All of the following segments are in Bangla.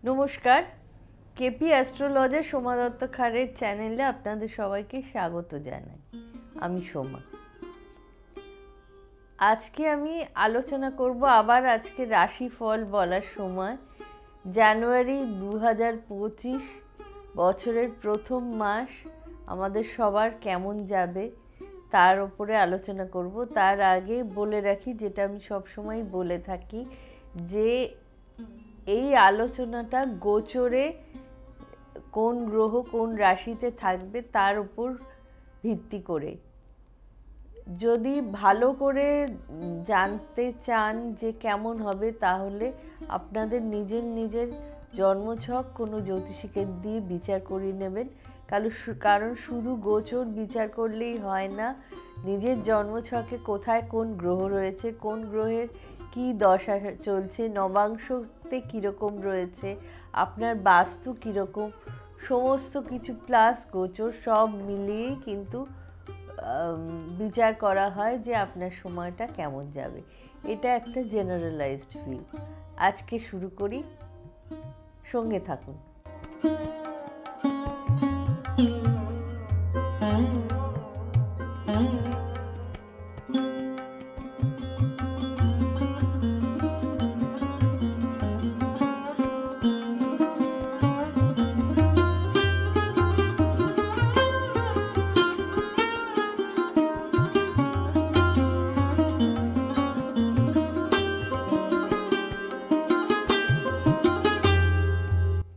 নমস্কার, কেপি অ্যাস্ট্রোলজার সোমা দত্ত খাড়ের চ্যানেলে আপনাদের সবাইকে স্বাগত জানাই। আমি সোমা। আজকে আমি আলোচনা করব আবার আজকে রাশিফল বলার সময় জানুয়ারি 2025 বছরের প্রথম মাস আমাদের সবার কেমন যাবে তার উপরে আলোচনা করব। তার আগে বলে রাখি, যেটা আমি সবসময় বলে থাকি, যে এই আলোচনাটা গোচরে কোন গ্রহ কোন রাশিতে থাকবে তার উপর ভিত্তি করে। যদি ভালো করে জানতে চান যে কেমন হবে, তাহলে আপনাদের নিজের জন্মছক কোনো জ্যোতিষীকে দিয়ে বিচার করিয়ে নেবেন। কারণ শুধু গোচর বিচার করলেই হয় না, নিজের জন্মছকে কোথায় কোন গ্রহ রয়েছে, কোন গ্রহের কি দশা চলছে, নবাংশতে কীরকম রয়েছে, আপনার বাস্তু কীরকম, সমস্ত কিছু প্লাস গোচর সব মিলিয়েই কিন্তু বিচার করা হয় যে আপনার সময়টা কেমন যাবে। এটা একটা জেনারেলাইজড ভিউ। আজকে শুরু করি, সঙ্গে থাকুন।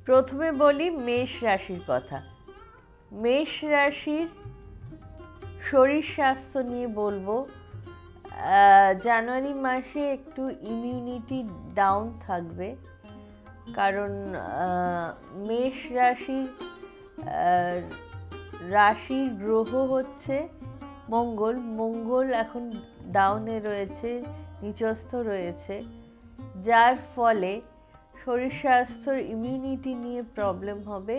প্রথমে বলি মেষ রাশির কথা। মেষ রাশির শরীর স্বাস্থ্য নিয়ে বলবো। জানুয়ারি মাসে একটু ইমিউনিটি ডাউন থাকবে, কারণ মেষ রাশির গ্রহ হচ্ছে মঙ্গল এখন ডাউনে রয়েছে, নিচস্থ রয়েছে, যার ফলে শরীর স্বাস্থ্যর ইমিউনিটি নিয়ে প্রবলেম হবে।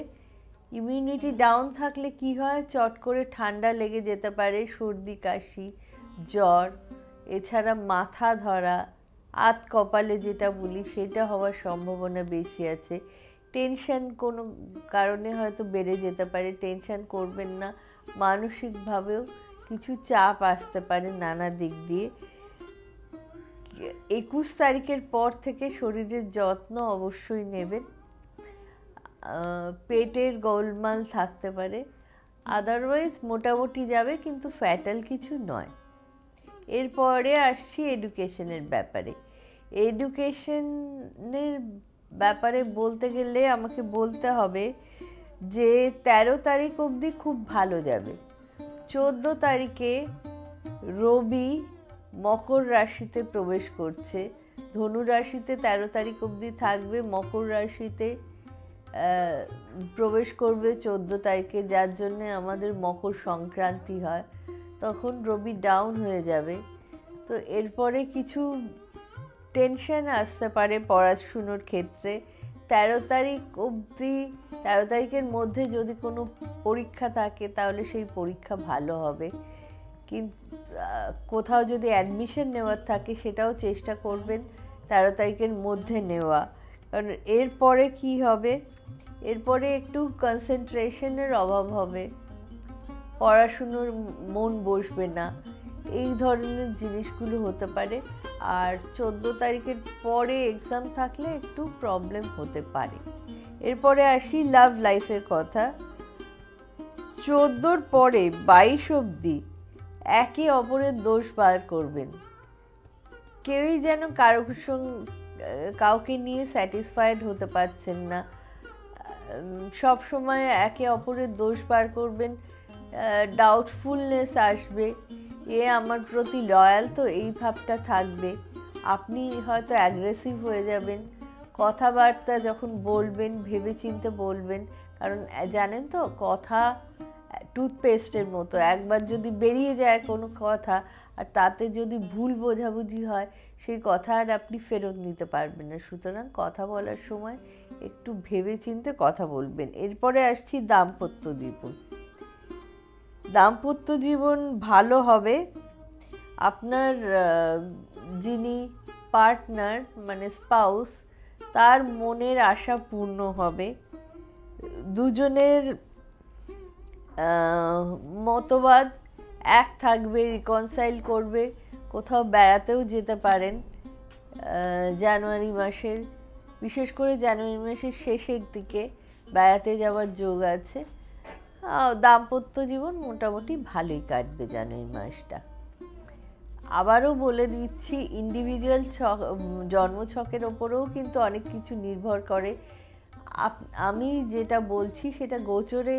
ইমিউনিটি ডাউন থাকলে কি হয়, চট করে ঠান্ডা লেগে যেতে পারে, সর্দি কাশি জ্বর, এছাড়া মাথা ধরা, আত কপালে যেটা বলি সেটা হওয়ার সম্ভাবনা বেশি আছে। টেনশন কোনো কারণে হয়তো বেড়ে যেতে পারে, টেনশন করবেন না। মানসিকভাবেও কিছু চাপ আসতে পারে নানা দিক দিয়ে। 21 তারিখের পর থেকে শরীরের যত্ন অবশ্যই নেবেন। পেটের গোলমাল থাকতে পারে, আদারওয়াইজ মোটামুটি যাবে, কিন্তু ফ্যাটাল কিছু নয়। এরপরে আসছি এডুকেশনের ব্যাপারে। এডুকেশনের ব্যাপারে বলতে গেলে আমাকে বলতে হবে যে 13 তারিখ অবধি খুব ভালো যাবে। 14 তারিখে রবি মকর রাশিতে প্রবেশ করছে। ধনু রাশিতে 13 তারিখ অবধি থাকবে, মকর রাশিতে প্রবেশ করবে 14 তারিখে, যার জন্যে আমাদের মকর সংক্রান্তি হয়। তখন রবি ডাউন হয়ে যাবে। তো এরপরে কিছু টেনশন আসতে পারে পড়াশুনোর ক্ষেত্রে। 13 তারিখের মধ্যে যদি কোনো পরীক্ষা থাকে তাহলে সেই পরীক্ষা ভালো হবে। কিন্তু কোথাও যদি অ্যাডমিশন নেওয়ার থাকে সেটাও চেষ্টা করবেন 13 তারিখের মধ্যে নেওয়া। কারণ এরপরে কি হবে, এরপরে একটু কনসেন্ট্রেশনের অভাব হবে, পড়াশুনোর মন বসবে না, এই ধরনের জিনিসগুলো হতে পারে। আর 14 তারিখের পরে এক্সাম থাকলে একটু প্রবলেম হতে পারে। এরপরে আসি লাভ লাইফের কথা। 14 পরে 22 অবধি একে অপরের দোষ বার করবেন। কেউই যেন কাউকে নিয়ে স্যাটিসফাইড হতে পারছেন না, সব সময় একে অপরের দোষ বার করবেন, ডাউটফুলনেস আসবে, এ আমার প্রতি লয়াল তো, এই ভাবটা থাকবে। আপনি হয়তো অ্যাগ্রেসিভ হয়ে যাবেন, কথাবার্তা যখন বলবেন ভেবেচিন্তে বলবেন। কারণ জানেন তো, কথা টুথপেস্টের মতো, একবার যদি বেরিয়ে যায় কোনো কথা আর তাতে যদি ভুল বোঝাবুঝি হয়, সেই কথা আর আপনি ফেরত নিতে পারবেন না। সুতরাং কথা বলার সময় একটু ভেবেচিন্তে কথা বলবেন। এরপরে আসছি দাম্পত্য জীবন ভালো হবে। আপনার যিনি পার্টনার মানে স্পাউস, তার মনের আশা পূর্ণ হবে। দুজনের মতবাদ এক থাকবে, রিকনসাইল করবে, কোথাও বেড়াতেও যেতে পারেন জানুয়ারি মাসের, বিশেষ করে জানুয়ারি মাসের শেষের দিকে বেড়াতে যাওয়ার যোগ আছে। দাম্পত্য জীবন মোটামুটি ভালোই কাটবে জানুয়ারি মাসটা। আবারও বলে দিচ্ছি, ইন্ডিভিজুয়াল জন্মছকের ওপরেও কিন্তু অনেক কিছু নির্ভর করে। আমি যেটা বলছি সেটা গোচরে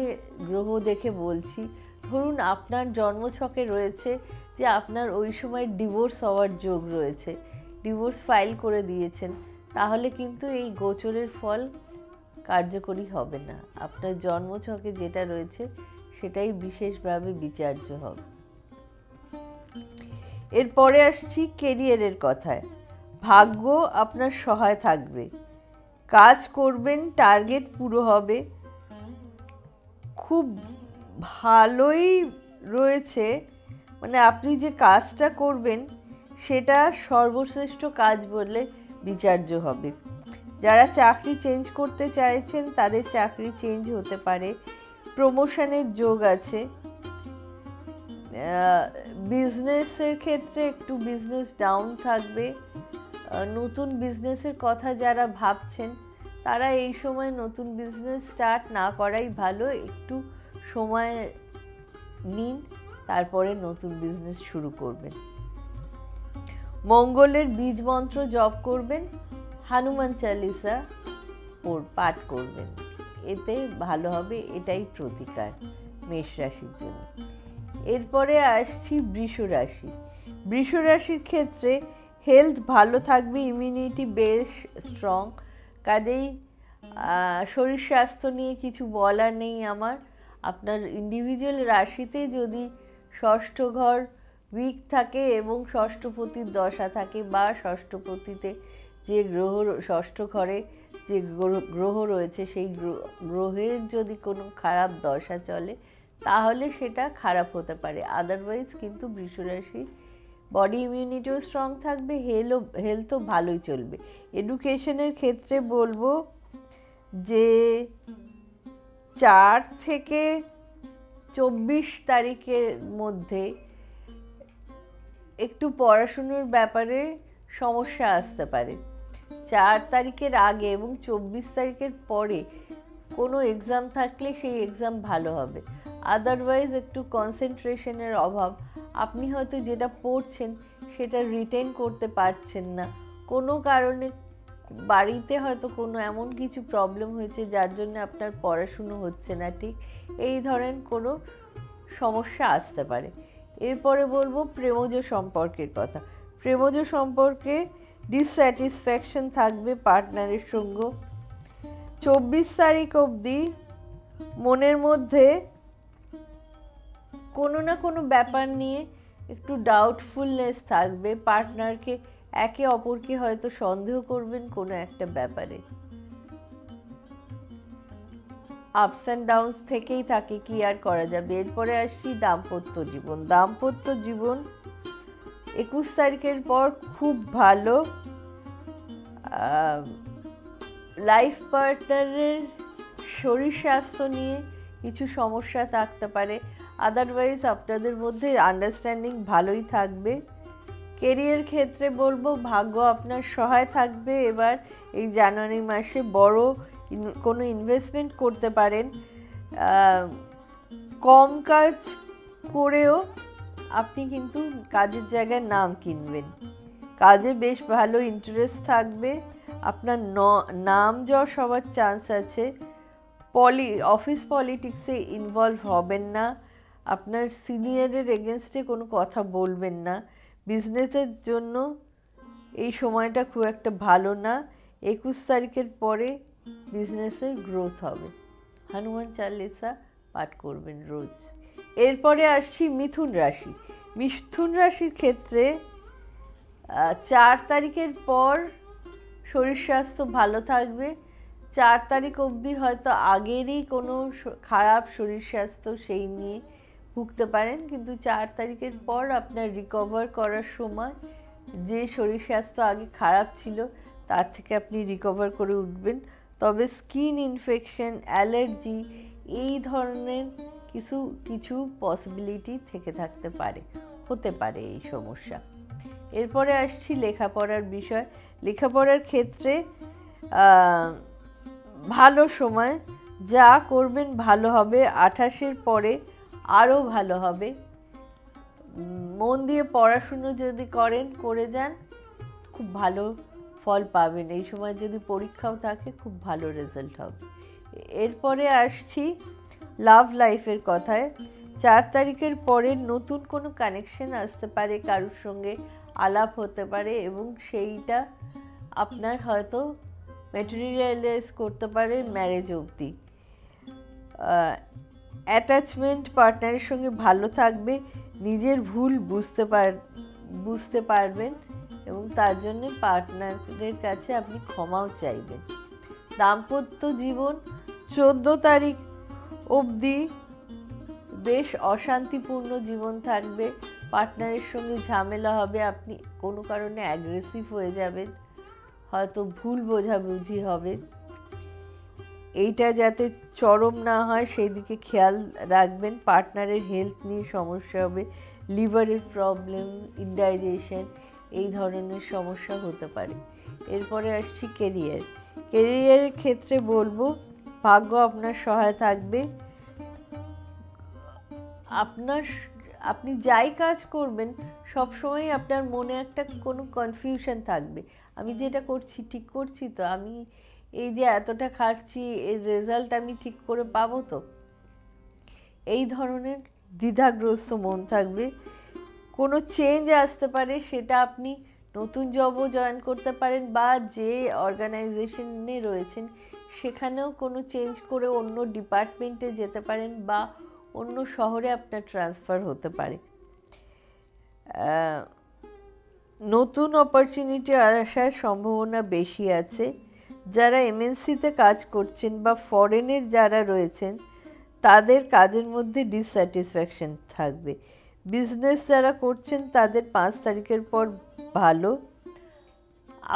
গ্রহ দেখে বলছি। ধরুন আপনার জন্মছকে রয়েছে যে আপনার ওই সময় ডিভোর্স হওয়ার যোগ রয়েছে, ডিভোর্স ফাইল করে দিয়েছেন, তাহলে কিন্তু এই গোচরের ফল কার্যকরী হবে না। আপনার জন্মছকে যেটা রয়েছে সেটাই বিশেষভাবে বিচার্য হবে। এরপরে আসছি কেরিয়ারের কথায়। ভাগ্য আপনার সহায় থাকবে, কাজ করবেন, টার্গেট পুরো হবে, খুব ভালোই রয়েছে। মানে আপনি যে কাজটা করবেন সেটা সর্বশ্রেষ্ঠ কাজ বলে বিচার্য হবে। যারা চাকরি চেঞ্জ করতে চাইছেন তাদের চাকরি চেঞ্জ হতে পারে, প্রমোশনের যোগ আছে। বিজনেসের ক্ষেত্রে একটু বিজনেস ডাউন থাকবে। নতুন বিজনেসের কথা যারা ভাবছেন তারা এই সময় নতুন বিজনেস স্টার্ট না করাই ভালো, একটু সময় নিন, তারপরে নতুন বিজনেস শুরু করবেন। মঙ্গলের বীজ মন্ত্র জপ করবেন, হনুমান চালিসা পাঠ করবেন, এতে ভালো হবে, এটাই প্রতিকার মেষ রাশির জন্য। এরপরে আসছি বৃষ রাশি। বৃষ রাশির ক্ষেত্রে হেলথ ভালো থাকবে, ইমিউনিটি বেশ স্ট্রং, কাজেই শরীর স্বাস্থ্য নিয়ে কিছু বলার নেই আমার। আপনার ইন্ডিভিজুয়াল রাশিতে যদি ষষ্ঠ ঘর উইক থাকে এবং ষষ্ঠপতির দশা থাকে, বা ষষ্ঠপতিতে যে গ্রহ, ষষ্ঠ ঘরে যে গ্রহ রয়েছে সেই গ্রহের যদি কোনো খারাপ দশা চলে তাহলে সেটা খারাপ হতে পারে। আদারওয়াইজ কিন্তু বৃষ রাশি বডি ইমিউনিটিও স্ট্রং থাকবে, হেলথও ভালোই চলবে। এডুকেশনের ক্ষেত্রে বলবো যে 4 থেকে 24 তারিখের মধ্যে একটু পড়াশুনোর ব্যাপারে সমস্যা আসতে পারে। 4 তারিখের আগে এবং 24 তারিখের পরে কোনো এক্সাম থাকলে সেই এক্সাম ভালো হবে। আদারওয়াইজ একটু কনসেন্ট্রেশনের অভাব, আপনি হয়তো যেটা পড়ছেন সেটা রিটেন করতে পারছেন না, কোনো কারণে বাড়িতে হয়তো কোনো এমন কিছু প্রবলেম হয়েছে যার জন্য আপনার পড়াশুনো হচ্ছে না ঠিক, এই ধরনের কোনো সমস্যা আসতে পারে। এরপরে বলবো প্রেমজ সম্পর্কের কথা। প্রেমজ সম্পর্কে ডিসস্যাটিসফ্যাকশন থাকবে পার্টনারের সঙ্গে। 24 তারিখ অবধি মনের মধ্যে কোনো না কোনো ব্যাপার নিয়ে একটু ডাউটফুলনেস থাকবে, পার্টনারকে একে অপরকে হয়তো সন্দেহ করবেন কোনো একটা ব্যাপারে। আপস অ্যান্ড ডাউনস থেকেই থাকে, কি আর করা যাবে। এরপরে আসছি দাম্পত্য জীবন। দাম্পত্য জীবন 21 তারিখের পর খুব ভালো। লাইফ পার্টনারের শরীর স্বাস্থ্য নিয়ে কিছু সমস্যা থাকতে পারে, আদারওয়াইজ আপনাদের মধ্যে আন্ডারস্ট্যান্ডিং ভালোই থাকবে। কেরিয়ার ক্ষেত্রে বলবো ভাগ্য আপনার সহায় থাকবে। এবার এই জানুয়ারি মাসে বড় কোনো ইনভেস্টমেন্ট করতে পারেন, কম কাজ করেও আপনি কিন্তু কাজের জায়গায় নাম কিনবেন, কাজে বেশ ভালো ইন্টারেস্ট থাকবে, আপনার নাম যশ হওয়ার চান্স আছে। অফিস পলিটিক্সে ইনভলভ হবেন না, আপনার সিনিয়রের এগেনস্টে কোনো কথা বলবেন না। বিজনেসের জন্য এই সময়টা খুব একটা ভালো না। 21 তারিখের পরে বিজনেসের গ্রোথ হবে। হনুমান চালিসা পাঠ করবেন রোজ। এরপরে আসছি মিথুন রাশি। মিথুন রাশির ক্ষেত্রে 4 তারিখের পর শরীর স্বাস্থ্য ভালো থাকবে। 4 তারিখ অবধি হয়তো আগেরই কোনো খারাপ শরীর স্বাস্থ্য সেই নিয়ে ভুগতে পারেন, কিন্তু 4 তারিখের পর আপনার রিকভার করার সময় যে শরীর স্বাস্থ্য আগে খারাপ ছিল তার থেকে আপনি রিকভার করে উঠবেন। তবে স্কিন ইনফেকশন, অ্যালার্জি এই ধরনের কিছু কিছু পসিবিলিটি থেকে থাকতে পারে, হতে পারে এই সমস্যা। এরপরে আসছি লেখাপড়ার বিষয়। লেখাপড়ার ক্ষেত্রে ভালো সময়, যা করবেন ভালো হবে। 28-এর পরে আরও ভালো হবে। মন দিয়ে পড়াশুনো যদি করে যান, খুব ভালো ফল পাবেন। এই সময় যদি পরীক্ষাও থাকে, খুব ভালো রেজাল্ট হবে। এরপরে আসছি লাভ লাইফের কথায়। 4 তারিখের পরে নতুন কোনো কানেকশন আসতে পারে, কারোর সঙ্গে আলাপ হতে পারে এবং সেইটা আপনার হয়তো ম্যাটেরিয়ালাইজ করতে পারে ম্যারেজ অবধি। অ্যাটাচমেন্ট পার্টনারের সঙ্গে ভালো থাকবে, নিজের ভুল বুঝতে পারবেন এবং তার জন্য পার্টনারের কাছে আপনি ক্ষমাও চাইবেন। দাম্পত্য জীবন 14 তারিখ অবধি বেশ অশান্তিপূর্ণ জীবন থাকবে। পার্টনারের সঙ্গে ঝামেলা হবে, আপনি কোনো কারণে অ্যাগ্রেসিভ হয়ে যাবেন, হয়তো ভুল বোঝাবুঝি হবে। এইটা যাতে চরম না হয় সেই দিকে খেয়াল রাখবেন। পার্টনারের হেলথ নিয়ে সমস্যা হবে, লিভারের প্রবলেম, ইনডাইজেশন এই ধরনের সমস্যা হতে পারে। এরপরে আসছি কেরিয়ারের ক্ষেত্রে বলবো ভাগ্য আপনার সহায় থাকবে। আপনি যাই কাজ করবেন সবসময় আপনার মনে একটা কোনো কনফিউশন থাকবে, আমি যেটা করছি ঠিক করছি তো, আমি এই যে এতটা খাটছি এর রেজাল্ট আমি ঠিক করে পাবো তো, এই ধরনের দ্বিধাগ্রস্ত মন থাকবে। কোনো চেঞ্জ আসতে পারে, সেটা আপনি নতুন জবও জয়েন করতে পারেন বা যে অর্গানাইজেশনে রয়েছেন সেখানেও কোনো চেঞ্জ করে অন্য ডিপার্টমেন্টে যেতে পারেন বা অন্য শহরে আপনার ট্রান্সফার হতে পারে। নতুন অপরচুনিটি আসার সম্ভাবনা বেশি আছে। যারা এমএনসিতে কাজ করছেন বা ফরেনের যারা রয়েছেন তাদের কাজের মধ্যে ডিসস্যাটিসফ্যাকশন থাকবে। বিজনেস যারা করছেন তাদের 5 তারিখের পর ভালো।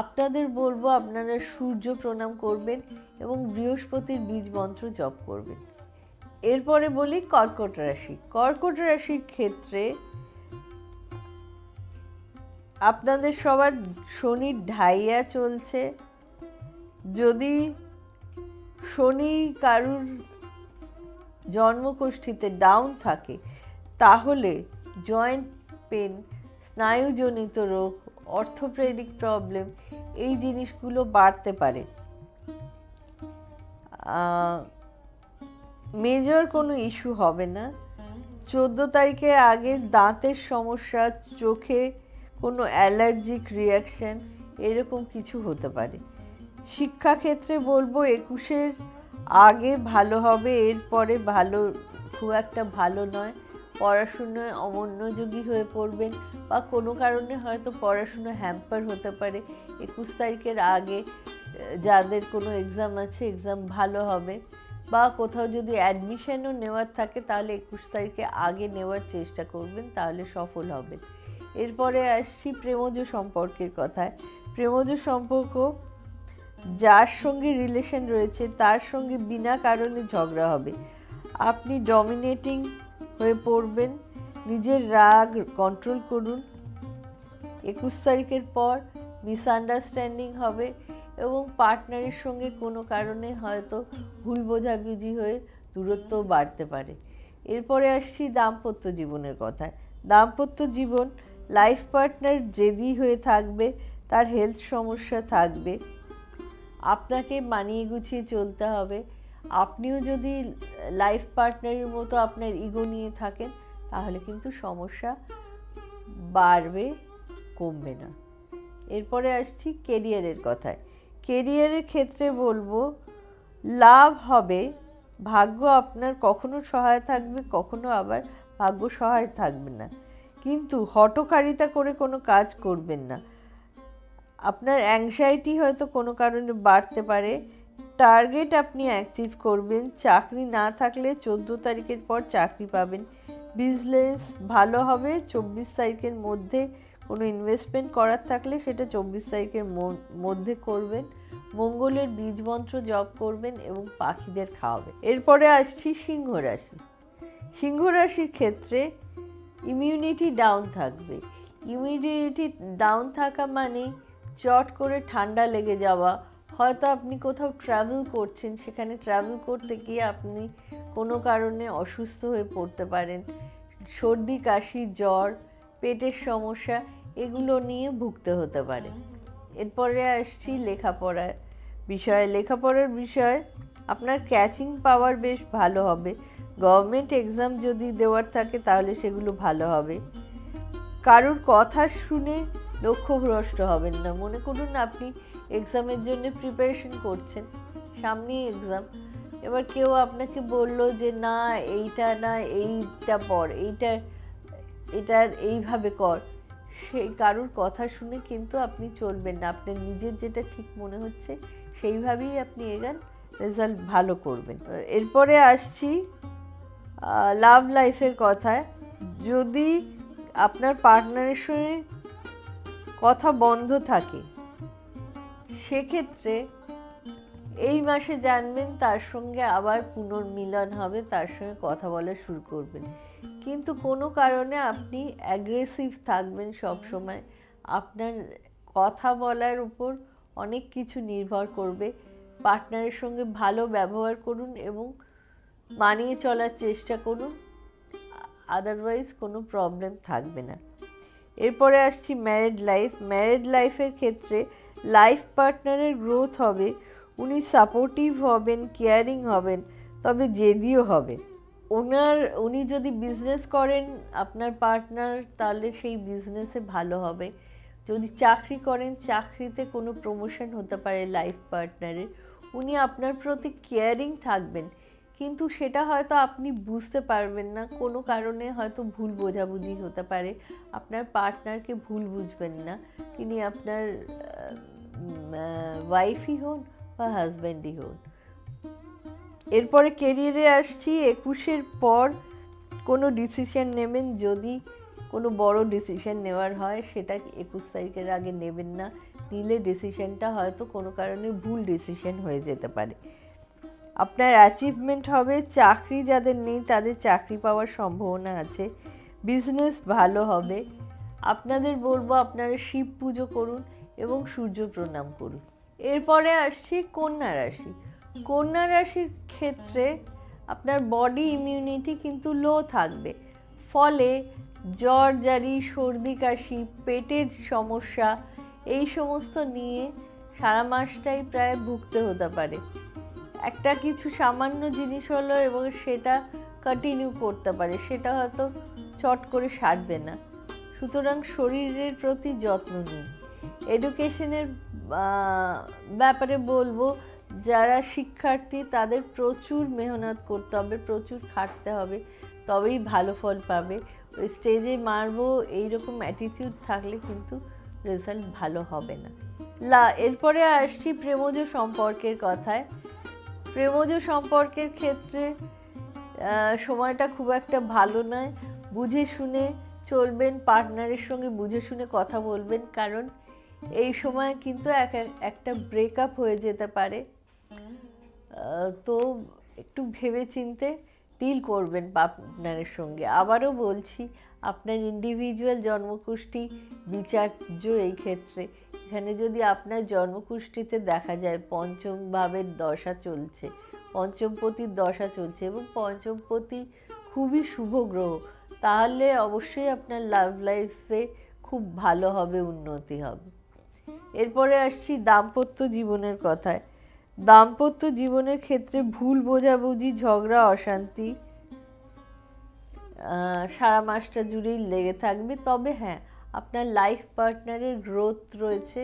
আপনাদের বলবো আপনারা সূর্য প্রণাম করবেন এবং বৃহস্পতির বীজ মন্ত্র জপ করবেন। এরপরে বলি কর্কট রাশি। কর্কট রাশির ক্ষেত্রে আপনাদের সবার শনির ঢাইয়া চলছে। যদি শনি কারুর জন্মকুষ্ঠিতে ডাউন থাকে তাহলে জয়েন্ট পেন, স্নায়ুজনিত রোগ, অর্থোপেডিক প্রবলেম এই জিনিসগুলো বাড়তে পারে। মেজর কোনো ইস্যু হবে না। 14 তারিখের আগে দাঁতের সমস্যা, চোখে কোনো অ্যালার্জিক রিয়াকশন এরকম কিছু হতে পারে। শিক্ষাক্ষেত্রে বলবো 21-এর আগে ভালো হবে, এরপরে খুব একটা ভালো নয়। পড়াশুনোয় অমনোযোগী হয়ে পড়বেন বা কোনো কারণে হয়তো পড়াশুনো হ্যাম্পার হতে পারে। 21 তারিখের আগে যাদের কোনো এক্সাম আছে এক্সাম ভালো হবে বা কোথাও যদি অ্যাডমিশনও নেওয়ার থাকে তাহলে 21 তারিখে আগে নেওয়ার চেষ্টা করবেন, তাহলে সফল হবেন। এরপরে আসছি প্রেমজ সম্পর্কের কথায়। প্রেমজ সম্পর্ক যার সঙ্গে রিলেশন রয়েছে তার সঙ্গে বিনা কারণে ঝগড়া হবে। আপনি ডমিনেটিং হয়ে পড়বেন, নিজের রাগ কন্ট্রোল করুন। 21 তারিখের পর মিসআন্ডারস্ট্যান্ডিং হবে এবং পার্টনারের সঙ্গে কোনো কারণে হয়তো ভুল বোঝাবুঝি হয়ে দূরত্ব বাড়তে পারে। এরপরে আসছি দাম্পত্য জীবনের কথায়। দাম্পত্য জীবন লাইফ পার্টনার জেদি হয়ে থাকবে, তার হেলথ সমস্যা থাকবে, আপনাকে মানিয়ে গুছিয়ে চলতে হবে। আপনিও যদি লাইফ পার্টনারের মতো আপনার ইগো নিয়ে থাকেন তাহলে কিন্তু সমস্যা বাড়বে, কমবে না। এরপরে আসছি কেরিয়ারের কথায়। কেরিয়ারের ক্ষেত্রে বলবো লাভ হবে, ভাগ্য আপনার কখনো সহায় থাকবে, কখনো আবার ভাগ্য সহায় থাকবে না। কিন্তু হঠকারিতা করে কোনো কাজ করবেন না। আপনার অ্যাংজাইটি হয়তো কোনো কারণে বাড়তে পারে। টার্গেট আপনি অ্যাচিভ করবেন। চাকরি না থাকলে 14 তারিখের পর চাকরি পাবেন। বিজনেস ভালো হবে। 24 তারিখের মধ্যে কোনো ইনভেস্টমেন্ট করার থাকলে সেটা 24 তারিখের মধ্যে করবেন। মঙ্গলের বীজ মন্ত্র জপ করবেন এবং পাখিদের খাওয়াবেন। এরপরে আসছি সিংহ রাশি। সিংহ রাশির ক্ষেত্রে ইমিউনিটি ডাউন থাকবে। ইমিউনিটি ডাউন থাকা মানে চট করে ঠান্ডা লেগে যাওয়া, হয়তো আপনি কোথাও ট্রাভেল করছেন, সেখানে ট্রাভেল করতে গিয়ে আপনি কোনো কারণে অসুস্থ হয়ে পড়তে পারেন। সর্দি কাশি জ্বর পেটের সমস্যা এগুলো নিয়ে ভুগতে হতে পারে। এরপরে আসছি লেখাপড়ার বিষয়ে আপনার ক্যাচিং পাওয়ার বেশ ভালো হবে। গভর্নমেন্ট এক্সাম যদি দেওয়ার থাকে তাহলে সেগুলো ভালো হবে। কারোর কথা শুনে লক্ষ্যভ্রষ্ট হবেন না। মনে করুন আপনি এক্সামের জন্য প্রিপারেশন করছেন, সামনেই এক্সাম, এবার কেউ আপনাকে বলল যে না এইটা না এইটা পড়, এটার এইভাবে কর, সেই কারোর কথা শুনে কিন্তু আপনি চলবেন না। আপনার নিজের যেটা ঠিক মনে হচ্ছে সেইভাবেই আপনি এগান, রেজাল্ট ভালো করবেন। এরপরে আসছি লাভ লাইফের কথায়। যদি আপনার পার্টনারের সঙ্গে কথা বন্ধ থাকে সেক্ষেত্রে এই মাসে জানবেন তার সঙ্গে আবার পুনর্মিলন হবে, তার সঙ্গে কথা বলা শুরু করবেন। কিন্তু কোনো কারণে আপনি অ্যাগ্রেসিভ থাকবেন সব সময়। আপনার কথা বলার উপর অনেক কিছু নির্ভর করবে। পার্টনারের সঙ্গে ভালো ব্যবহার করুন এবং মানিয়ে চলার চেষ্টা করুন, আদারওয়াইজ কোনো প্রবলেম থাকবে না। এরপরে আসছি ম্যারিড লাইফের ক্ষেত্রে লাইফ পার্টনারের গ্রোথ হবে। উনি সাপোর্টিভ হবেন, কেয়ারিং হবেন, তবে জেদিও হবে। উনি যদি বিজনেস করেন আপনার পার্টনার, তাহলে সেই বিজনেসে ভালো হবে। যদি চাকরি করেন চাকরিতে কোনো প্রমোশন হতে পারে লাইফ পার্টনারের। উনি আপনার প্রতি কেয়ারিং থাকবেন, কিন্তু সেটা হয়তো আপনি বুঝতে পারবেন না। কোনো কারণে হয়তো ভুল বোঝাবুঝি হতে পারে, আপনার পার্টনারকে ভুল বুঝবেন না। তিনি আপনার ওয়াইফই হন বা হাজব্যান্ডই হন। এরপরে কেরিয়ারে আসছি। 21-এর পর কোনো ডিসিশন নেবেন, যদি কোনো বড় ডিসিশন নেওয়ার হয় সেটা 21 তারিখের আগে নেবেন না। নিলে ডিসিশনটা হয়তো কোনো কারণে ভুল ডিসিশন হয়ে যেতে পারে। আপনার অ্যাচিভমেন্ট হবে। চাকরি যাদের নেই তাদের চাকরি পাওয়ার সম্ভাবনা আছে। বিজনেস ভালো হবে। আপনাদের বলবো আপনারা শিব পুজো করুন এবং সূর্য প্রণাম করুন। এরপরে আসছি কন্যা রাশি। কন্যা রাশির ক্ষেত্রে আপনার বডি ইমিউনিটি কিন্তু লো থাকবে, ফলে জ্বর জারি সর্দি কাশি পেটের সমস্যা এই সমস্ত নিয়ে সারা মাসটাই প্রায় ভুগতে হতে পারে। একটা কিছু সামান্য জিনিস হলো এবং সেটা কন্টিনিউ করতে পারে, সেটা হয়তো চট করে সারবে না। সুতরাং শরীরের প্রতি যত্ন নিন। এডুকেশনের ব্যাপারে বলবো, যারা শিক্ষার্থী তাদের প্রচুর মেহনত করতে হবে, প্রচুর খাটতে হবে, তবেই ভালো ফল পাবে। ওই স্টেজে মারবো এইরকম অ্যাটিটিউড থাকলে কিন্তু রেজাল্ট ভালো হবে না। এরপরে আসছি প্রেমজ সম্পর্কের কথায়। প্রেমজ সম্পর্কের ক্ষেত্রে সময়টা খুব একটা ভালো নয়। বুঝে শুনে চলবেন, পার্টনারের সঙ্গে বুঝে শুনে কথা বলবেন, কারণ এই সময় কিন্তু একটা ব্রেকআপ হয়ে যেতে পারে। তো একটু ভেবে চিন্তে ডিল করবেন পার্টনারের সঙ্গে। আবারও বলছি, আপনার ইন্ডিভিজুয়াল জন্মকুষ্ঠি বিচার্য এই ক্ষেত্রে। এখানে যদি আপনার জন্মকুষ্ঠিতে দেখা যায় পঞ্চম ভাবের দশা চলছে, পঞ্চমপতির দশা চলছে এবং পঞ্চমপতি খুবই শুভ গ্রহ, তাহলে অবশ্যই আপনার লাভ লাইফে খুব ভালো হবে, উন্নতি হবে। এরপরে আসছি দাম্পত্য জীবনের কথায়। দাম্পত্য জীবনের ক্ষেত্রে ভুল বোঝাবুঝি ঝগড়া অশান্তি সারা মাসটা জুড়েই লেগে থাকবে। তবে হ্যাঁ, আপনার লাইফ পার্টনারের গ্রোথ রয়েছে।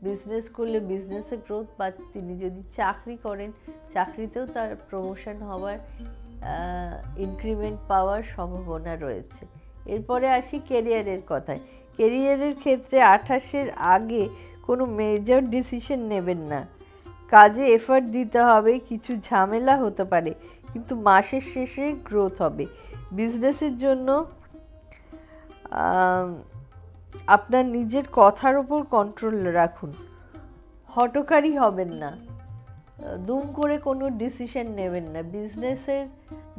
বিজনেস করলে বিজনেসে গ্রোথ, বা তিনি যদি চাকরি করেন চাকরিতেও তার প্রমোশন হওয়ার, ইনক্রিমেন্ট পাওয়ার সম্ভাবনা রয়েছে। এরপরে আসি কেরিয়ারের কথায়। কেরিয়ারের ক্ষেত্রে 28-এর আগে কোনো মেজর ডিসিশন নেবেন না। কাজে এফর্ট দিতে হবে, কিছু ঝামেলা হতে পারে, কিন্তু মাসের শেষে গ্রোথ হবে। বিজনেসের জন্য আপনার নিজের কথার ওপর কন্ট্রোল রাখুন, হঠকারী হবেন না, দুম করে কোনো ডিসিশন নেবেন না। বিজনেসের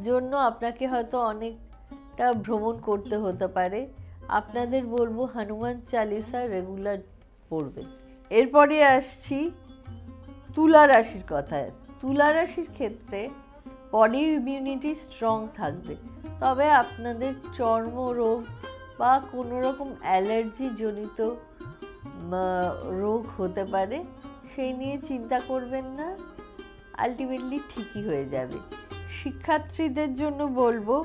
জন্য আপনাকে হয়তো অনেকটা ভ্রমণ করতে হতে পারে। আপনাদের বলবো হনুমান চালিসা রেগুলার পড়বেন। এরপরে আসছি তুলা রাশির কথায়। তুলা রাশির ক্ষেত্রে বডি ইমিউনিটি স্ট্রং থাকবে, তবে আপনাদের চর্মরোগ বা কোনো রকম অ্যালার্জি জনিত রোগ হতে পারে, সেই নিয়ে চিন্তা করবেন না, আলটিমেটলি ঠিকই হয়ে যাবে। শিক্ষার্থীদের জন্য বলবো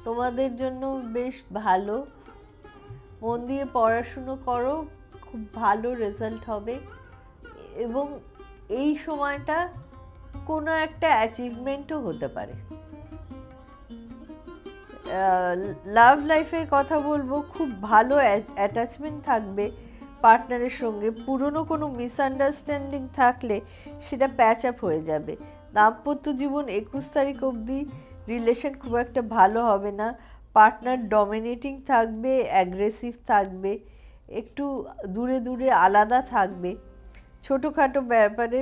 তোমাদের জন্য বেশ ভালো, মন দিয়ে পড়াশুনো করো, খুব ভালো রেজাল্ট হবে এবং এই সময়টা কোনো একটা অ্যাচিভমেন্টও হতে পারে। লাভ লাইফের কথা বলবো, খুব ভালো অ্যাটাচমেন্ট থাকবে পার্টনারের সঙ্গে। পুরনো কোনো মিসআন্ডারস্ট্যান্ডিং থাকলে সেটা প্যাচ আপ হয়ে যাবে। দাম্পত্য জীবন 21 তারিখ অবধি রিলেশন খুব একটা ভালো হবে না। পার্টনার ডমিনেটিং থাকবে, অ্যাগ্রেসিভ থাকবে, একটু দূরে দূরে আলাদা থাকবে, ছোটোখাটো ব্যাপারে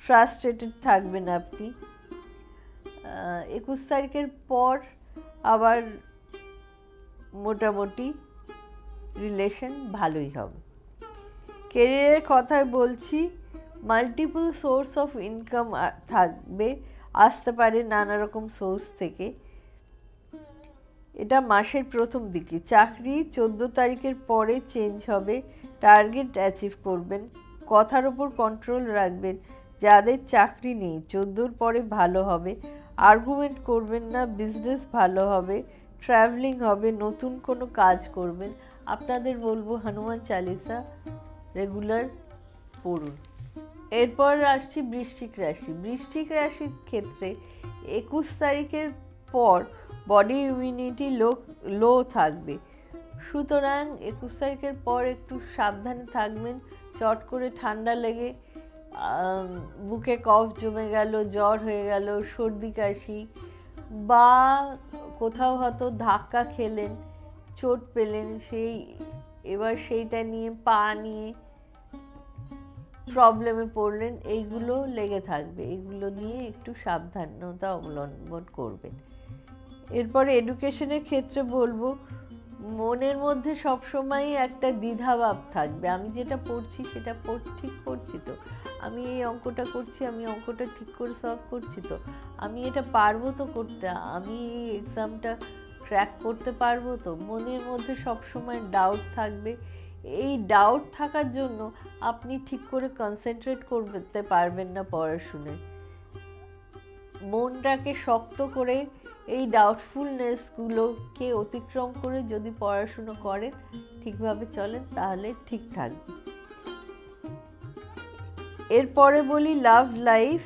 ফ্রাস্ট্রেটেড থাকবেন আপনি। 21 তারিখের পর আবার মোটামুটি রিলেশন ভালোই হবে। কেরিয়ারের কথায় বলছি, মাল্টিপল সোর্স অফ ইনকাম থাকবে, আসতে পারে নানা রকম সোর্স থেকে। এটা মাসের প্রথম দিকে। চাকরি 14 তারিখের পরে চেঞ্জ হবে, টার্গেট অ্যাচিভ করবেন, কথার ওপর কন্ট্রোল রাখবেন। যাদের চাকরি নেই 14 পরে ভালো হবে, আর্গুমেন্ট করবেন না, বিজনেস ভালো হবে, ট্রাভেলিং হবে, নতুন কোনো কাজ করবেন। আপনাদের বলবো হনুমান চালিসা রেগুলার পড়ুন। এরপর আসছি বৃশ্চিক রাশি। বৃশ্চিক রাশির ক্ষেত্রে 21 তারিখের পর বডি ইমিউনিটি লো থাকবে, সুতরাং 21 তারিখের পর একটু সাবধানে থাকবেন। চট করে ঠান্ডা লেগে বুকে কফ জমে গেল, জ্বর হয়ে গেল, সর্দি কাশি, বা কোথাও হয়তো ধাক্কা খেলেন, চোট পেলেন, এবার সেইটা নিয়ে পা নিয়ে প্রবলেমে পড়লেন, এইগুলো লেগে থাকবে। এইগুলো নিয়ে একটু সাবধানতা অবলম্বন করবেন। এরপরে এডুকেশনের ক্ষেত্রে বলবো, মনের মধ্যে সবসময়ই একটা দ্বিধাভাব থাকবে, আমি যেটা পড়ছি সেটা ঠিক পড়ছি তো, আমি এই অঙ্কটা করছি, আমি অঙ্কটা ঠিক করে সলভ করছি তো, আমি এটা পারবো তো করতে, আমি এই এক্সামটা ক্র্যাক করতে পারবো তো, মনের মধ্যে সবসময় ডাউট থাকবে। এই ডাউট থাকার জন্য আপনি ঠিক করে কনসেন্ট্রেট করতে পারবেন না পড়াশুনায়। মনটাকে শক্ত করে এই ডাউটফুলনেসগুলোকে অতিক্রম করে যদি পড়াশুনো করেন, ঠিকভাবে চলেন, তাহলে ঠিক থাকবে। এরপরে বলি লাভ লাইফ।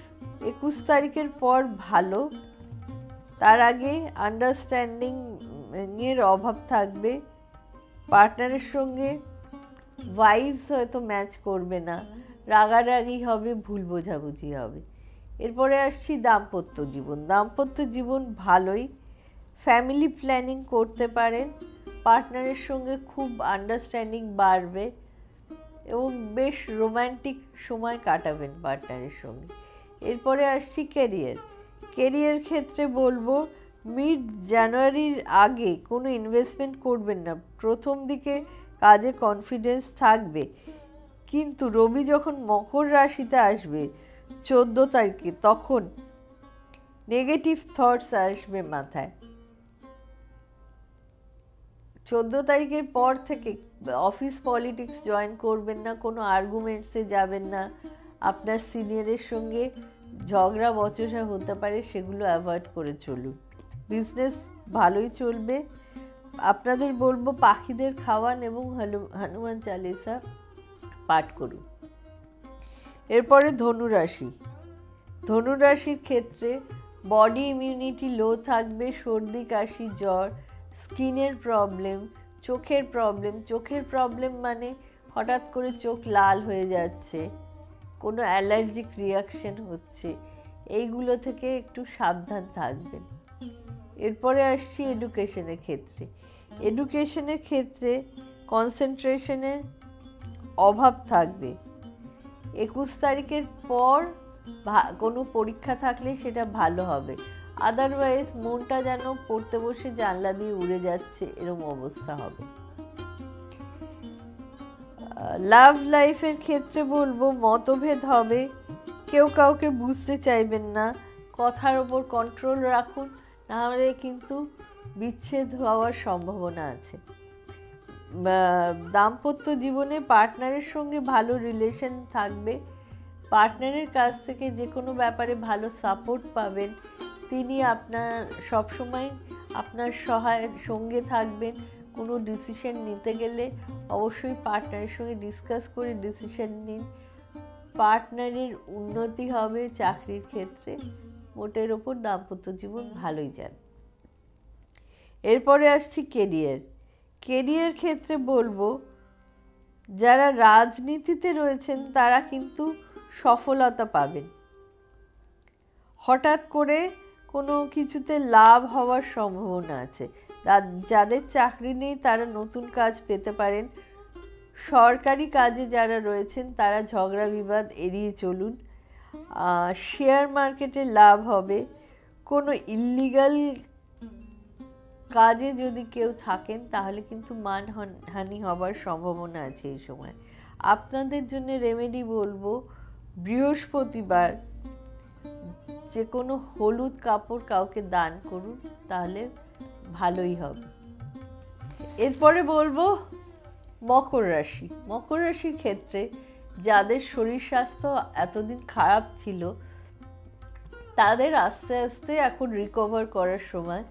21 তারিখের পর ভালো, তার আগে আন্ডারস্ট্যান্ডিং এর অভাব থাকবে, পার্টনারের সঙ্গে ভাইবস হয়তো ম্যাচ করবে না, রাগারাগি হবে, ভুল বোঝাবুঝি হবে। এরপরে আসছি দাম্পত্য জীবন। দাম্পত্য জীবন ভালোই, ফ্যামিলি প্ল্যানিং করতে পারেন, পার্টনারের সঙ্গে খুব আন্ডারস্ট্যান্ডিং বাড়বে এবং বেশ রোম্যান্টিক সময় কাটাবেন পার্টনারের সঙ্গে। এরপরে আসছি কেরিয়ার ক্ষেত্রে বলবো, মিড জানুয়ারির আগে কোনো ইনভেস্টমেন্ট করবেন না। প্রথম দিকে কাজে কনফিডেন্স থাকবে, কিন্তু রবি যখন মকর রাশিতে আসবে 14 তারিখে, তখন নেগেটিভ থটস আসবে মাথায়। 14 তারিখের পর থেকে অফিস পলিটিক্স জয়েন করবেন না, কোনো আর্গুমেন্টসে যাবেন না, আপনার সিনিয়রের সঙ্গে ঝগড়া বচসা হতে পারে, সেগুলো অ্যাভয়েড করে চলুন। বিজনেস ভালোই চলবে। আপনাদের বলবো পাখিদের খাওয়ান এবং হনুমান চালিসা পাঠ করুন। এরপরে ধনুরাশি। ধনুরাশির ক্ষেত্রে বডি ইমিউনিটি লো থাকবে, সর্দি কাশি জ্বর, স্কিনের প্রবলেম, চোখের প্রবলেম মানে হঠাৎ করে চোখ লাল হয়ে যাচ্ছে, কোনো অ্যালার্জিক রিয়াকশন হচ্ছে, এইগুলো থেকে একটু সাবধান থাকবেন। এরপরে আসছি এডুকেশনের ক্ষেত্রে কনসেন্ট্রেশনের অভাব থাকবে। 21 তারিখের পর কোনো পরীক্ষা থাকলে সেটা ভালো হবে, আদারওয়াইজ মনটা যেন পড়তে বসে জানলা দিয়ে উড়ে যাচ্ছে এরকম অবস্থা হবে। লাভ লাইফের ক্ষেত্রে বলবো মতভেদ হবে, কেউ কাউকে বুঝতে চাইবেন না, কথার ওপর কন্ট্রোল রাখুন, নাহলে কিন্তু বিচ্ছেদ হওয়ার সম্ভাবনা আছে। দাম্পত্য জীবনে পার্টনারের সঙ্গে ভালো রিলেশন থাকবে, পার্টনারের কাছ থেকে যে কোনো ব্যাপারে ভালো সাপোর্ট পাবেন, তিনি আপনার সবসময় আপনার সঙ্গে থাকবেন। কোনো ডিসিশন নিতে গেলে অবশ্যই পার্টনারের সঙ্গে ডিসকাস করে ডিসিশন নিন। পার্টনারের উন্নতি হবে চাকরির ক্ষেত্রে, মোটের ওপর দাম্পত্য জীবন ভালোই যাবে। এরপরে আসছি কেরিয়ার ক্ষেত্রে বলবো যারা রাজনীতিতে রয়েছেন তারা কিন্তু সফলতা পাবেন, হঠাৎ করে কোনো কিছুতে লাভ হওয়ার সম্ভাবনা আছে। যাদের চাকরি নেই তারা নতুন কাজ পেতে পারেন। সরকারি কাজে যারা রয়েছেন তারা ঝগড়া বিবাদ এড়িয়ে চলুন। শেয়ার মার্কেটে লাভ হবে। কোনো ইল্লিগাল কাজে যদি কেউ থাকেন তাহলে কিন্তু মানহানি হবার সম্ভাবনা আছে এই সময়। আপনাদের জন্য রেমেডি বলবো, বৃহস্পতিবার যে কোনো হলুদ কাপড় কাউকে দান করুন, তাহলে ভালোই হবে। এরপরে বলবো মকর রাশির ক্ষেত্রে যাদের শরীর স্বাস্থ্য এতদিন খারাপ ছিল তাদের আস্তে আস্তে এখন রিকভার করার সময়।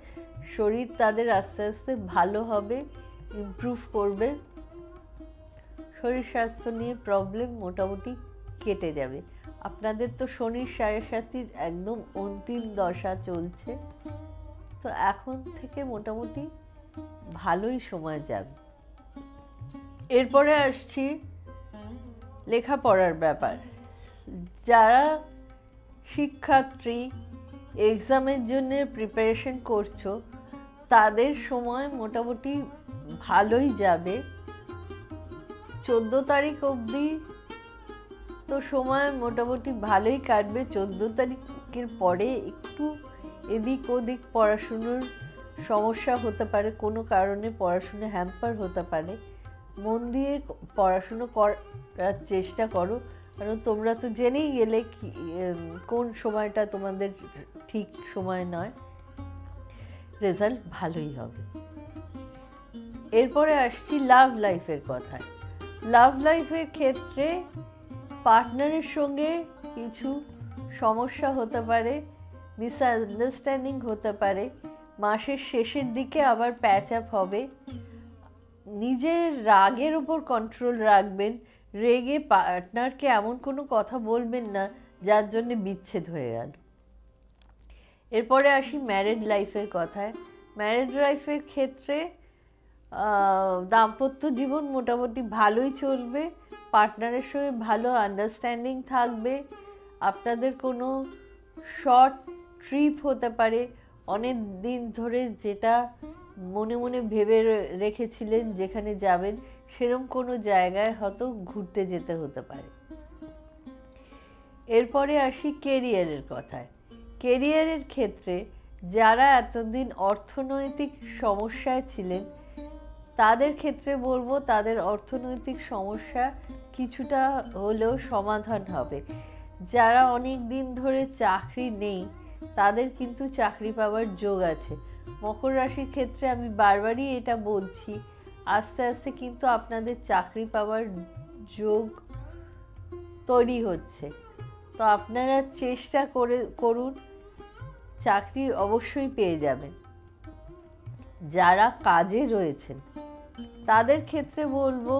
শরীর তাদের আস্তে আস্তে ভালো হবে, ইমপ্রুভ করবে, শরীর স্বাস্থ্য নিয়ে প্রবলেম মোটামুটি কেটে যাবে। আপনাদের তো শনির 7.5 একদম অন্তিম দশা চলছে, তো এখন থেকে মোটামুটি ভালোই সময় যাবে। এরপরে আসছি লেখাপড়ার ব্যাপার। যারা শিক্ষার্থী এক্সামের জন্য প্রিপারেশন করছো তাদের সময় মোটামুটি ভালোই যাবে। 14 তারিখ অবধি তো সময় মোটামুটি ভালোই কাটবে। 14 তারিখের পরে একটু এদিক ওদিক পড়াশুনোর সমস্যা হতে পারে, কোনো কারণে পড়াশুনো হ্যাম্পার হতে পারে। মন দিয়ে পড়াশুনো করার চেষ্টা করো, কারণ তোমরা তো জেনেই গেলে কোন সময়টা তোমাদের ঠিক সময় নয়। রেজাল্ট ভালোই হবে। এরপরে আসছি লাভ লাইফের কথায়। লাভ লাইফের ক্ষেত্রে পার্টনারের সঙ্গে কিছু সমস্যা হতে পারে, মিসআন্ডারস্ট্যান্ডিং হতে পারে, মাসের শেষের দিকে আবার প্যাচ আপ হবে। নিজের রাগের উপর কন্ট্রোল রাখবেন, রেগে পার্টনারকে এমন কোনো কথা বলবেন না যার জন্য বিচ্ছেদ হয়ে গেল। এরপরে আসি ম্যারিড লাইফের কথায়। ম্যারিড লাইফের ক্ষেত্রে দাম্পত্য জীবন মোটামুটি ভালোই চলবে, পার্টনারের সঙ্গে ভালো আন্ডারস্ট্যান্ডিং থাকবে। আপনাদের কোনো শর্ট ট্রিপ হতে পারে, অনেক দিন ধরে যেটা মনে মনে ভেবে রেখেছিলেন যেখানে যাবেন সেরকম কোনো জায়গায় হয়তো ঘুরতে যেতে হতে পারে। এরপরে আসি কেরিয়ারের কথায়। কেরিয়ারের ক্ষেত্রে যারা এতদিন অর্থনৈতিক সমস্যায় ছিলেন তাদের ক্ষেত্রে বলবো তাদের অর্থনৈতিক সমস্যা কিছুটা হলেও সমাধান হবে। যারা অনেক দিন ধরে চাকরি নেই তাদের কিন্তু চাকরি পাওয়ার যোগ আছে। মকর রাশির ক্ষেত্রে আমি বারবারই এটা বলছি, আস্তে আস্তে কিন্তু আপনাদের চাকরি পাওয়ার যোগ তৈরি হচ্ছে। তো আপনারা চেষ্টা করুন, চাকরি অবশ্যই পেয়ে যাবেন। যারা কাজে রয়েছেন তাদের ক্ষেত্রে বলবো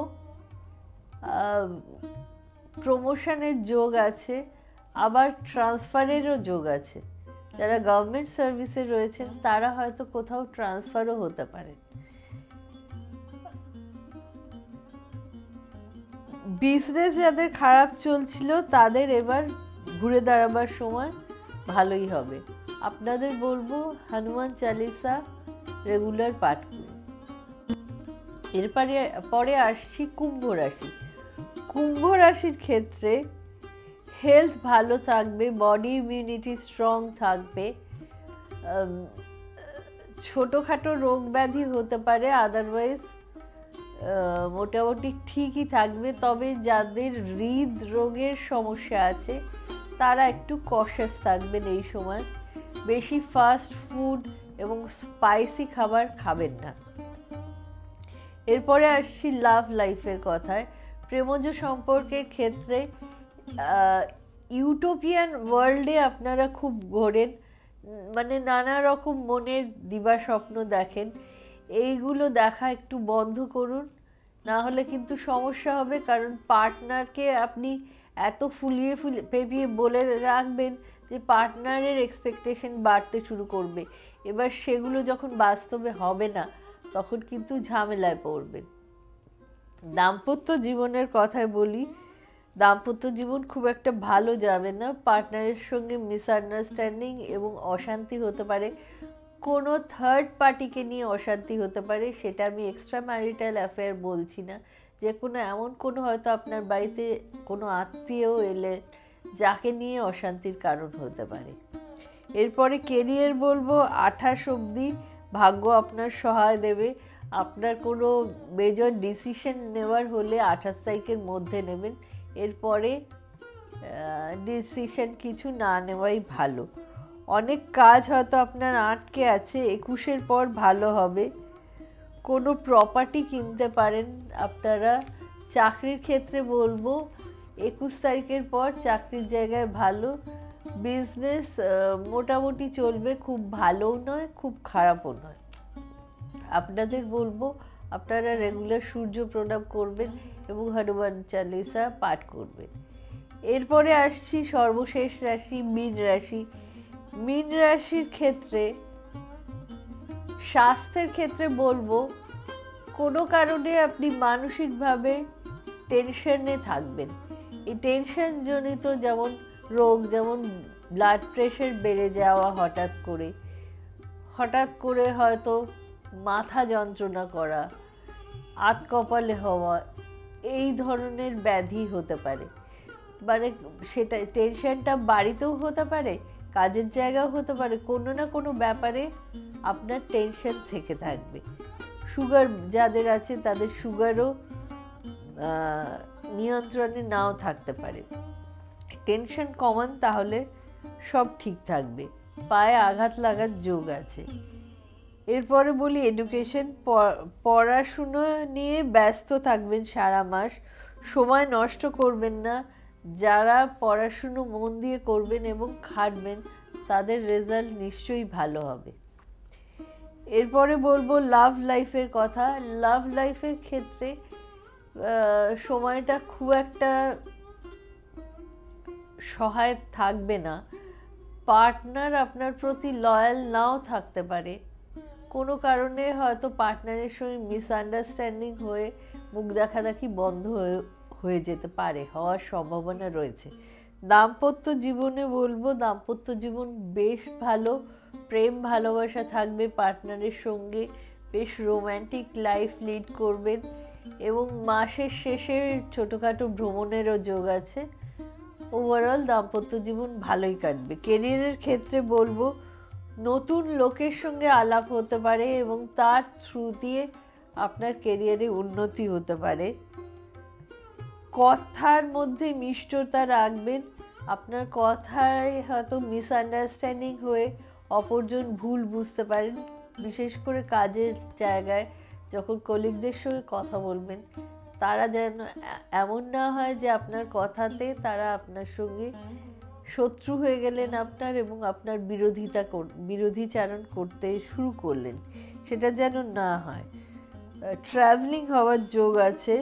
প্রমোশনের যোগ আছে, আবার ট্রান্সফারেরও যোগ আছে। যারা গভর্নমেন্ট সার্ভিসে রয়েছেন তারা হয়তো কোথাও ট্রান্সফারও হতে পারে। বিজনেস যাদের খারাপ চলছিল তাদের এবার ঘুরে দাঁড়াবার সময় ভালোই হবে। আপনাদের বলবো হনুমান চালিসা রেগুলার পাঠ করুন। এরপরে পরে আসছি কুম্ভ রাশি। কুম্ভ রাশির ক্ষেত্রে হেলথ ভালো থাকবে, বডি ইমিউনিটি স্ট্রং থাকবে, ছোটোখাটো রোগ ব্যাধি হতে পারে, আদারওয়াইজ মোটামুটি ঠিকই থাকবে। তবে যাদের হৃদরোগের সমস্যা আছে তারা একটু কশাস থাকবেন এই সময়। বেশি ফাস্ট ফুড এবং স্পাইসি খাবার খাবেন না। এরপরে আসছি লাভ লাইফের কথায়। প্রেমজ সম্পর্কের ক্ষেত্রে ইউটোপিয়ান ওয়ার্ল্ডে আপনারা খুব ঘোরেন, মানে নানা রকম মনের দিবা স্বপ্ন দেখেন। এইগুলো দেখা একটু বন্ধ করুন, না হলে কিন্তু সমস্যা হবে। কারণ পার্টনারকে আপনি এত ফুলিয়ে পেঁপিয়ে বলে রাখবেন যে পার্টনারের এক্সপেকটেশন বাড়তে শুরু করবে। এবার সেগুলো যখন বাস্তবে হবে না তখন কিন্তু ঝামেলায় পড়বেন। দাম্পত্য জীবনের কথায় বলি, দাম্পত্য জীবন খুব একটা ভালো যাবে না। পার্টনারের সঙ্গে মিসআন্ডারস্ট্যান্ডিং এবং অশান্তি হতে পারে, কোনো থার্ড পার্টিকে নিয়ে অশান্তি হতে পারে। সেটা আমি এক্সট্রা ম্যারিটাল অ্যাফেয়ার বলছি না, যে কোনো এমন কোনো হয়তো আপনার বাড়িতে কোনো আত্মীয় এলে যাকে নিয়ে অশান্তির কারণ হতে পারে। এরপরে কেরিয়ার বলবো 28 অবধি ভাগ্য আপনার সহায় দেবে। আপনার কোনো মেজর ডিসিশন নেওয়ার হলে 28 তারিখের মধ্যে নেবেন, এরপরে ডিসিশন কিছু না নেওয়াই ভালো। অনেক কাজ হয়তো আপনার আটকে আছে, 21-এর পর ভালো হবে। কোনো প্রপার্টি কিনতে পারেন আপনারা। চাকরির ক্ষেত্রে বলবো 21 তারিখের পর চাকরির জায়গায় ভালো। বিজনেস মোটামুটি চলবে, খুব ভালোও নয় খুব খারাপও নয়। আপনাদের বলবো আপনারা রেগুলার সূর্য প্রণাম করবেন এবং হনুমান চালিসা পাঠ করবেন। এরপরে আসছি সর্বশেষ রাশি মীন রাশি। মীন রাশির ক্ষেত্রে স্বাস্থ্যের ক্ষেত্রে বলবো কোনো কারণে আপনি মানসিকভাবে টেনশনে থাকবেন। এই টেনশনজনিত যেমন রোগ, যেমন ব্লাড প্রেশার বেড়ে যাওয়া হঠাৎ করে হয়তো মাথা যন্ত্রণা করা, আতকপালে হওয়া, এই ধরনের ব্যাধি হতে পারে। মানে সেটা টেনশনটা বাড়িতেও হতে পারে, কাজের জায়গাও হতে পারে, কোনো না কোনো ব্যাপারে আপনার টেনশন থেকে থাকবে। সুগার যাদের আছে তাদের সুগারও নিয়ন্ত্রণে নাও থাকতে পারে। টেনশন কমান, তাহলে সব ঠিক থাকবে। পায়ে আঘাত লাগার যোগ আছে। এরপরে বলি এডুকেশন। পড়াশুনো নিয়ে ব্যস্ত থাকবেন সারা মাস, সময় নষ্ট করবেন না। যারা পড়াশুনো মন দিয়ে করবেন এবং খাটবেন তাদের রেজাল্ট নিশ্চয়ই ভালো হবে। এরপরে বলবো লাভ লাইফের কথা। লাভ লাইফের ক্ষেত্রে সময়টা খুব একটা সহায়ক থাকবে না। পার্টনার আপনার প্রতি লয়াল নাও থাকতে পারে, কোনো কারণে হয়তো পার্টনারের সঙ্গে মিসআন্ডারস্ট্যান্ডিং হয়ে মুখ দেখাদেখি বন্ধ হয়ে যেতে পারে, হওয়ার সম্ভাবনা রয়েছে। দাম্পত্য জীবনে বলবো দাম্পত্য জীবন বেশ ভালো, প্রেম ভালোবাসা থাকবে পার্টনারের সঙ্গে, বেশ রোম্যান্টিক লাইফ লিড করবেন এবং মাসের শেষে ছোটোখাটো ভ্রমণেরও যোগ আছে। ওভারঅল দাম্পত্য জীবন ভালোই কাটবে। কেরিয়ারের ক্ষেত্রে বলবো নতুন লোকের সঙ্গে আলাপ হতে পারে এবং তার থ্রু দিয়ে আপনার কেরিয়ারে উন্নতি হতে পারে। কথার মধ্যে মিষ্টতা রাখবেন। আপনার কথায় হয়তো মিসআন্ডারস্ট্যান্ডিং হয়ে অপরজন ভুল বুঝতে পারেন, বিশেষ করে কাজের জায়গায় যখন কলিগদের সঙ্গে কথা বলবেন তারা যেন এমন না হয় যে আপনার কথাতে তারা আপনার সঙ্গে শত্রু হয়ে গেলেন আপনার এবং আপনার বিরোধীচারণ করতে শুরু করলেন, সেটা যেন না হয়। ট্রাভেলিং হওয়ার যোগ আছে।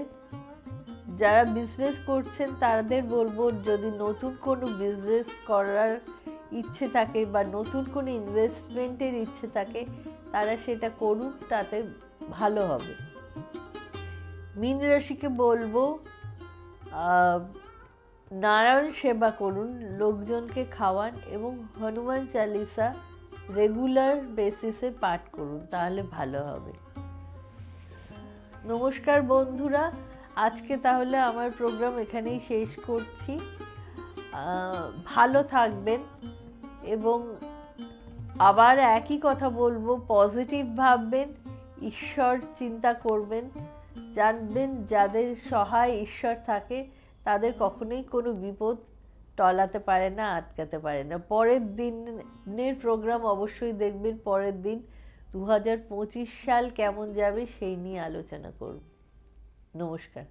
যারা বিজনেস করছেন তাদের বলবো যদি নতুন কোনো বিজনেস করার ইচ্ছে থাকে বা নতুন কোনো ইনভেস্টমেন্টের ইচ্ছে থাকে তারা সেটা করুন, তাতে ভালো হবে। মীন রাশিকে বলবো নারায়ণ সেবা করুন, লোকজনকে খাওয়ান এবং হনুমান চালিসা রেগুলার বেসিসে পাঠ করুন, তাহলে ভালো হবে। নমস্কার বন্ধুরা, আজকে তাহলে আমার প্রোগ্রাম এখানেই শেষ করছি। ভালো থাকবেন এবং আবার একই কথা বলবো, পজিটিভ ভাববেন, ঈশ্বর চিন্তা করবেন। জানবেন যাদের সহায় ঈশ্বর থাকে তাদের কখনোই কোনো বিপদ টলাতে পারে না, আটকাতে পারে না। পরের দিনের প্রোগ্রাম অবশ্যই দেখবেন। পরের দিন 2025 সাল কেমন যাবে সেই নিয়ে আলোচনা করব। নমস্কার।